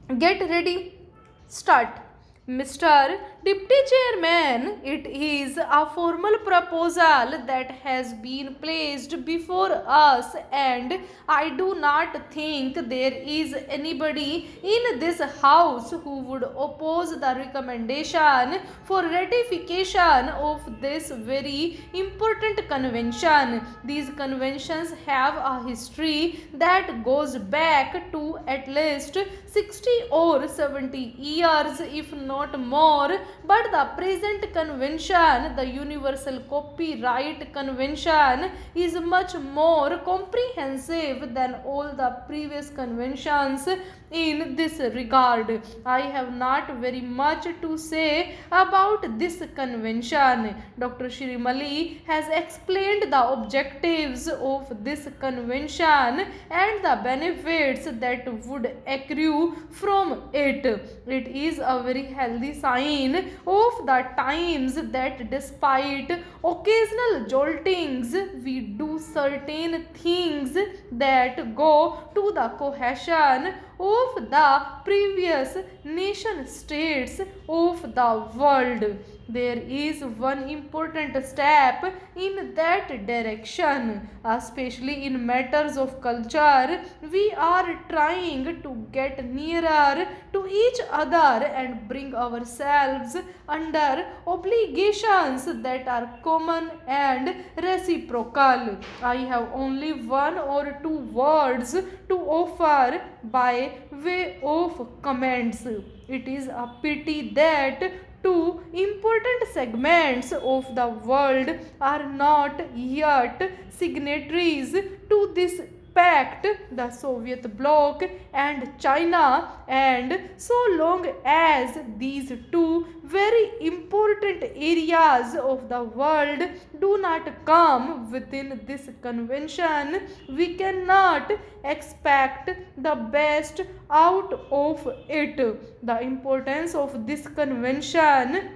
Get ready. Start. Mr. Deputy Chairman, it is a formal proposal that has been placed before us, and I do not think there is anybody in this House who would oppose the recommendation for ratification of this very important convention. These conventions have a history that goes back to at least 60 or 70 years, if not more, but the present convention, the Universal Copyright Convention, is much more comprehensive than all the previous conventions in this regard. I have not very much to say about this convention. Dr. Shirimali has explained the objectives of this convention and the benefits that would accrue from it. It is a very healthy sign of the times that despite occasional joltings, we do certain things that go to the cohesion of the previous nation states of the world. There is one important step in that direction, especially in matters of culture. We are trying to get nearer to each other and bring ourselves under obligations that are common and reciprocal. I have only one or two words to offer by way of comments. It is a pity that two important segments of the world are not yet signatories to this pact, the Soviet bloc and China, and so long as these two very important areas of the world do not come within this convention, we cannot expect the best out of it. The importance of this convention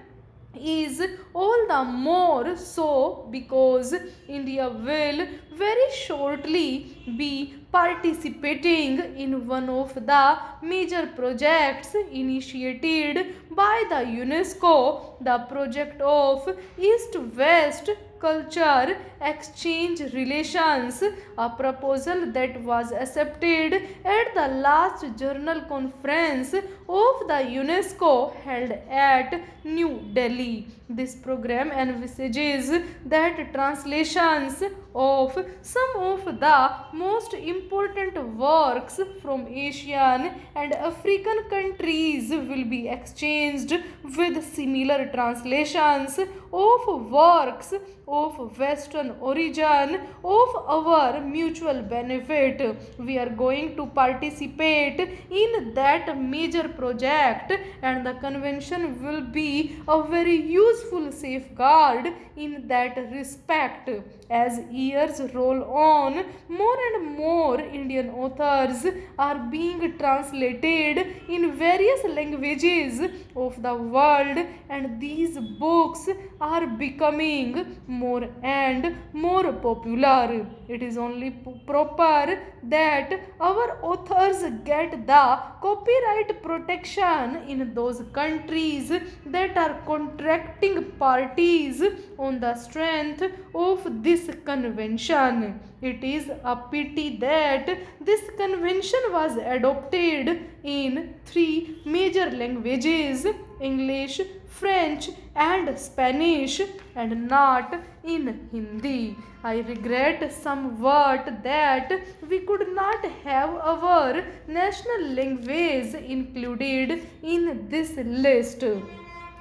is all the more so because India will very shortly be participating in one of the major projects initiated by the UNESCO, the project of East West culture exchange relations, a proposal that was accepted at the last journal conference of the UNESCO held at New Delhi. This program envisages that translations of some of the most important works from Asian and African countries will be exchanged with similar translations of works of Western origin of our mutual benefit. We are going to participate in that major project, and the convention will be a very useful safeguard in that respect. As years roll on, more and more Indian authors are being translated in various languages of the world, and these books are becoming more and more popular. It is only proper that our authors get the copyright protection in those countries that are contracting parties on the strength of this convention. It is a pity that this convention was adopted in three major languages: English, French, and Spanish, and not in Hindi. I regret somewhat that we could not have our national language included in this list.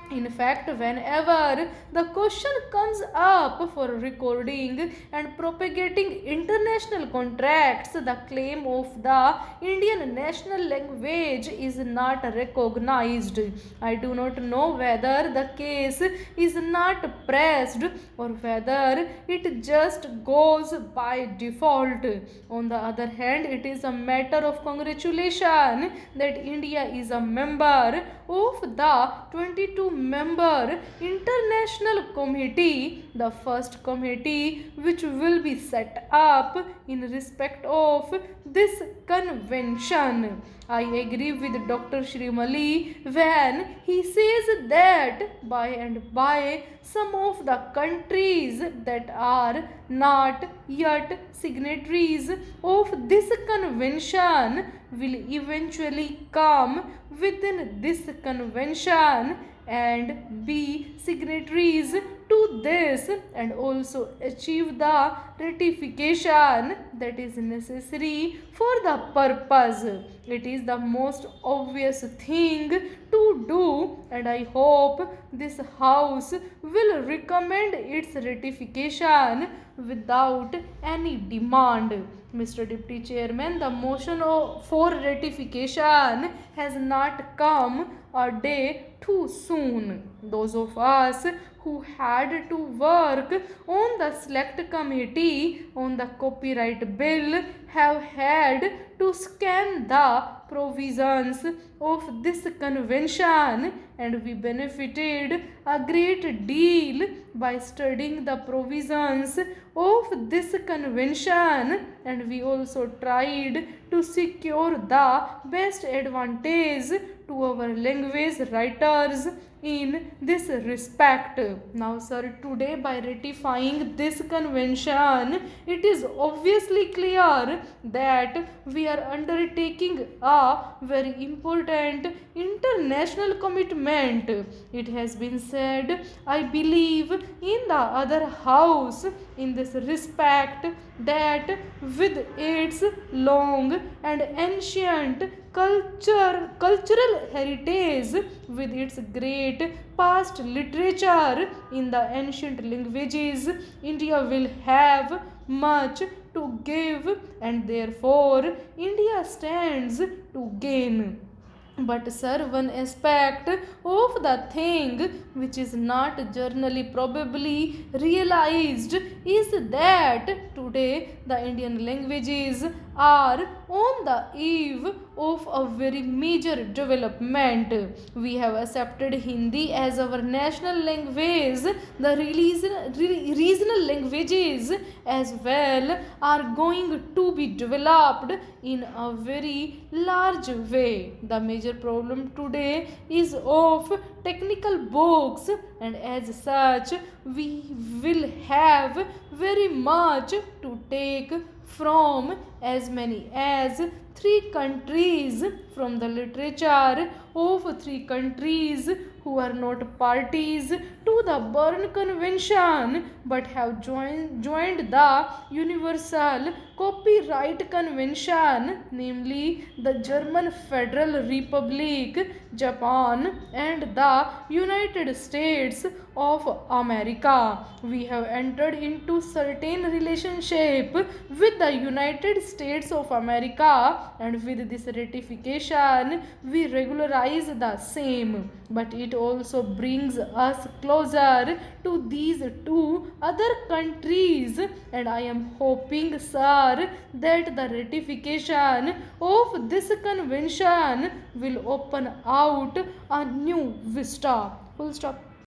In fact, whenever the question comes up for recording and propagating international contracts, the claim of the Indian national language is not recognized. I do not know whether the case is not pressed or whether it just goes by default. On the other hand, it is a matter of congratulation that India is a member of the 22 member international committee, the first committee which will be set up in respect of this convention. I agree with Dr. Shrimali when he says that by and by some of the countries that are not yet signatories of this convention will eventually come within this convention and be signatories to this and also achieve the ratification that is necessary for the purpose. It is the most obvious thing to do, and I hope this house will recommend its ratification without any demand. Mr. Deputy Chairman, the motion for ratification has not come a day too soon. Those of us who had to work on the select committee on the copyright bill have had to scan the provisions of this convention, and we benefited a great deal by studying the provisions of this convention, and we also tried to secure the best advantage to our language writers in this respect. Now, sir, today by ratifying this convention, it is obviously clear that we are undertaking a very important international commitment. It has been said, I believe, in the other house in this respect that with its long and ancient cultural heritage, with its great past literature in the ancient languages, India will have much to give, and therefore India stands to gain. But sir, one aspect of the thing which is not generally probably realized is that today the Indian languages are on the eve of a very major development. We have accepted Hindi as our national language. The regional languages as well are going to be developed in a very large way. The major problem today is of technical books, and as such we will have very much to take from as many as 3 countries, from the literature of 3 countries who are not parties to the Berne Convention but have joined the Universal Copyright Convention, namely the German Federal Republic, Japan, and the United States of America. We have entered into certain relationship with the United States of America, and with this ratification we regularize the same, but it also brings us closer to these 2 other countries, and I am hoping, sir, that the ratification of this convention will open out a new vista. Full stop.